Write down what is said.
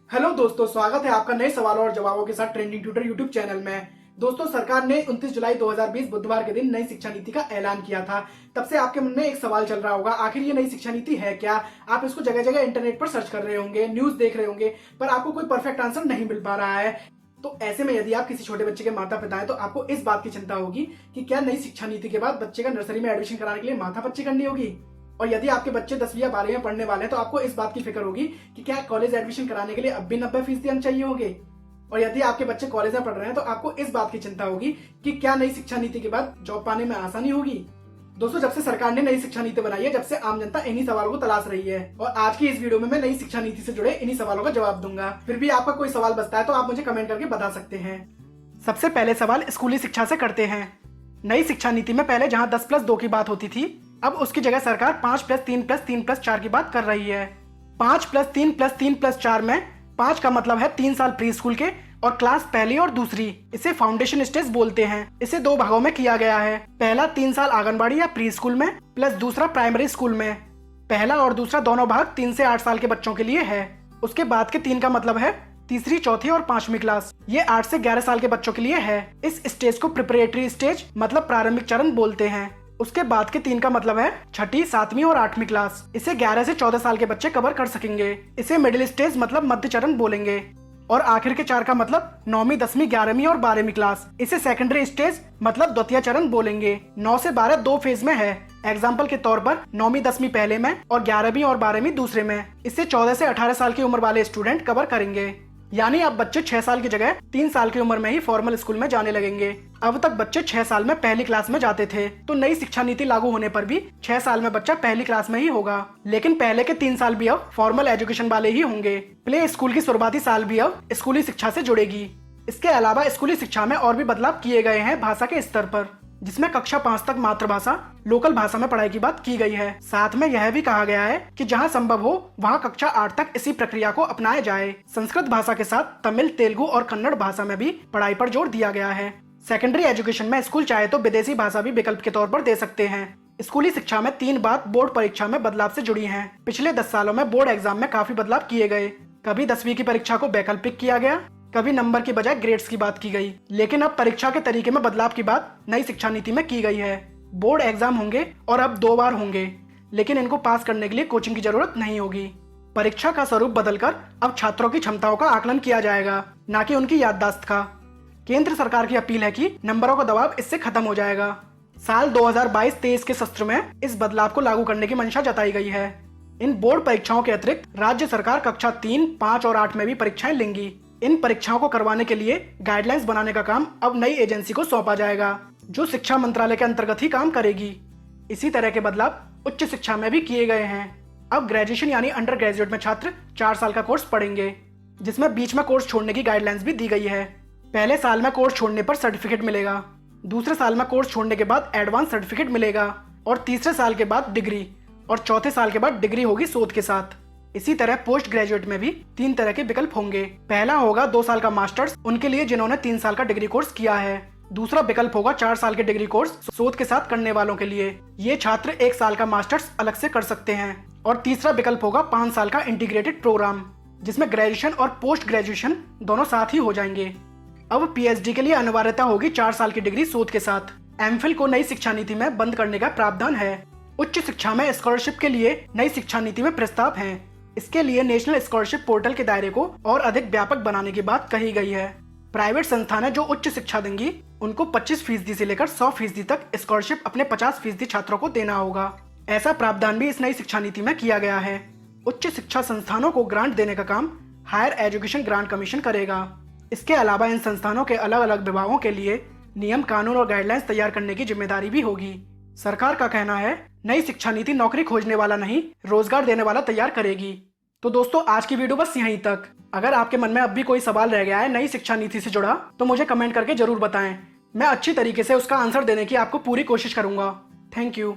Hello दोस्तों, स्वागत है आपका नए सवालों और जवाबों के साथ ट्रेंडिंग ट्यूटर यूट्यूब चैनल में। दोस्तों, सरकार ने 29 जुलाई 2020 बुधवार के दिन नई शिक्षा नीति का ऐलान किया था। तब से आपके मन में एक सवाल चल रहा होगा, आखिर ये नई शिक्षा नीति है क्या। आप इसको जगह जगह इंटरनेट पर सर्च कर रहे होंगे, न्यूज देख रहे होंगे, पर आपको कोई परफेक्ट आंसर नहीं मिल पा रहा है। तो ऐसे में यदि आप किसी छोटे बच्चे के माता पिता हैं तो आपको इस बात की चिंता होगी कि क्या नई शिक्षा नीति के बाद बच्चे का नर्सरी में एडमिशन कराने के लिए माथापच्ची करनी होगी। और यदि आपके बच्चे 10वीं या 12वीं में पढ़ने वाले हैं तो आपको इस बात की फिक्र होगी कि क्या कॉलेज एडमिशन कराने के लिए अब भी 90% अंक चाहिए होंगे। और यदि आपके बच्चे कॉलेज में पढ़ रहे हैं तो आपको इस बात की चिंता होगी कि क्या नई शिक्षा नीति के बाद जॉब पाने में आसानी होगी। दोस्तों, जब से सरकार ने नई शिक्षा नीति बनाई है, जब से आम जनता इन्हीं सवालों को तलाश रही है, और आज की इस वीडियो में मैं नई शिक्षा नीति से जुड़े इन्हीं सवालों का जवाब दूंगा। फिर भी आपका कोई सवाल बचता है तो आप मुझे कमेंट करके बता सकते हैं। सबसे पहले सवाल स्कूली शिक्षा से करते हैं। नई शिक्षा नीति में पहले जहां 10+2 की बात होती थी, अब उसकी जगह सरकार 5+3+3+4 की बात कर रही है। 5+3+3+4 में 5 का मतलब है 3 साल प्री स्कूल के और क्लास पहली और दूसरी। इसे फाउंडेशन स्टेज बोलते हैं। इसे 2 भागों में किया गया है। पहला 3 साल आंगनबाड़ी या प्री स्कूल में प्लस दूसरा प्राइमरी स्कूल में। पहला और दूसरा दोनों भाग 3 से 8 साल के बच्चों के लिए है। उसके बाद के 3 का मतलब है तीसरी, चौथी और 5वीं क्लास। ये 8 से 11 साल के बच्चों के लिए है। इस स्टेज को प्रिपरेटरी स्टेज मतलब प्रारंभिक चरण बोलते हैं। उसके बाद के 3 का मतलब है छठी, 7वीं और 8वीं क्लास। इसे 11 से 14 साल के बच्चे कवर कर सकेंगे। इसे मिडिल स्टेज मतलब मध्य चरण बोलेंगे। और आखिर के 4 का मतलब 9वीं, 10वीं, 11वीं और 12वीं क्लास। इसे सेकेंडरी स्टेज मतलब द्वितीय चरण बोलेंगे। 9 से 12 2 फेज में है। एग्जाम्पल के तौर पर 9वीं 10वीं पहले में और 11वीं और 12वीं दूसरे में। इसे 14 से 18 साल की उम्र वाले स्टूडेंट कवर करेंगे। यानी अब बच्चे 6 साल की जगह 3 साल की उम्र में ही फॉर्मल स्कूल में जाने लगेंगे। अब तक बच्चे 6 साल में पहली क्लास में जाते थे, तो नई शिक्षा नीति लागू होने पर भी 6 साल में बच्चा पहली क्लास में ही होगा। लेकिन पहले के 3 साल भी अब फॉर्मल एजुकेशन वाले ही होंगे। प्ले स्कूल की शुरुआती साल भी अब स्कूली शिक्षा से जुड़ेगी। इसके अलावा स्कूली शिक्षा में और भी बदलाव किए गए हैं भाषा के स्तर पर, जिसमें कक्षा 5 तक मातृभाषा लोकल भाषा में पढ़ाई की बात की गई है। साथ में यह भी कहा गया है कि जहां संभव हो वहां कक्षा 8 तक इसी प्रक्रिया को अपनाया जाए। संस्कृत भाषा के साथ तमिल, तेलुगु और कन्नड़ भाषा में भी पढ़ाई पर जोर दिया गया है। सेकेंडरी एजुकेशन में स्कूल चाहे तो विदेशी भाषा भी विकल्प के तौर पर दे सकते हैं। स्कूली शिक्षा में 3 बात बोर्ड परीक्षा में बदलाव से जुड़ी है। पिछले 10 सालों में बोर्ड एग्जाम में काफी बदलाव किए गए। कभी 10वीं की परीक्षा को वैकल्पिक किया गया, कभी नंबर की बजाय ग्रेड्स की बात की गई। लेकिन अब परीक्षा के तरीके में बदलाव की बात नई शिक्षा नीति में की गई है। बोर्ड एग्जाम होंगे और अब 2 बार होंगे, लेकिन इनको पास करने के लिए कोचिंग की जरूरत नहीं होगी। परीक्षा का स्वरूप बदलकर अब छात्रों की क्षमताओं का आकलन किया जाएगा, न कि उनकी याददाश्त का। केंद्र सरकार की अपील है कि नंबरों का दबाव इससे खत्म हो जाएगा। साल 2022-23 के सत्र में इस बदलाव को लागू करने की मंशा जताई गई है। इन बोर्ड परीक्षाओं के अतिरिक्त राज्य सरकार कक्षा 3, 5 और 8 में भी परीक्षाएं लेंगी। इन परीक्षाओं को करवाने के लिए गाइडलाइंस बनाने का काम अब नई एजेंसी को सौंपा जाएगा, जो शिक्षा मंत्रालय के अंतर्गत ही काम करेगी। इसी तरह के बदलाव उच्च शिक्षा में भी किए गए हैं। अब ग्रेजुएशन यानी अंडर ग्रेजुएट में छात्र 4 साल का कोर्स पढ़ेंगे, जिसमें बीच में कोर्स छोड़ने की गाइडलाइंस भी दी गई है। पहले साल में कोर्स छोड़ने पर सर्टिफिकेट मिलेगा, दूसरे साल में कोर्स छोड़ने के बाद एडवांस सर्टिफिकेट मिलेगा, और तीसरे साल के बाद डिग्री, और चौथे साल के बाद डिग्री होगी शोध के साथ। इसी तरह पोस्ट ग्रेजुएट में भी 3 तरह के विकल्प होंगे। पहला होगा 2 साल का मास्टर्स, उनके लिए जिन्होंने 3 साल का डिग्री कोर्स किया है। दूसरा विकल्प होगा 4 साल के डिग्री कोर्स शोध के साथ करने वालों के लिए। ये छात्र 1 साल का मास्टर्स अलग से कर सकते हैं। और तीसरा विकल्प होगा 5 साल का इंटीग्रेटेड प्रोग्राम, जिसमें ग्रेजुएशन और पोस्ट ग्रेजुएशन दोनों साथ ही हो जाएंगे। अब पीएचडी के लिए अनिवार्यता होगी 4 साल की डिग्री शोध के साथ। एमफिल को नई शिक्षा नीति में बंद करने का प्रावधान है। उच्च शिक्षा में स्कॉलरशिप के लिए नई शिक्षा नीति में प्रस्ताव है। इसके लिए नेशनल स्कॉलरशिप पोर्टल के दायरे को और अधिक व्यापक बनाने की बात कही गई है। प्राइवेट संस्थानें जो उच्च शिक्षा देंगी उनको 25% से लेकर 100% तक स्कॉलरशिप अपने 50% छात्रों को देना होगा। ऐसा प्रावधान भी इस नई शिक्षा नीति में किया गया है। उच्च शिक्षा संस्थानों को ग्रांट देने का काम हायर एजुकेशन ग्रांट कमीशन करेगा। इसके अलावा इन संस्थानों के अलग अलग विभागों के लिए नियम, कानून और गाइडलाइंस तैयार करने की जिम्मेदारी भी होगी। सरकार का कहना है नई शिक्षा नीति नौकरी खोजने वाला नहीं, रोजगार देने वाला तैयार करेगी। तो दोस्तों, आज की वीडियो बस यहीं तक। अगर आपके मन में अब भी कोई सवाल रह गया है नई शिक्षा नीति से जुड़ा, तो मुझे कमेंट करके जरूर बताएं। मैं अच्छी तरीके से उसका आंसर देने की आपको पूरी कोशिश करूंगा। Thank you.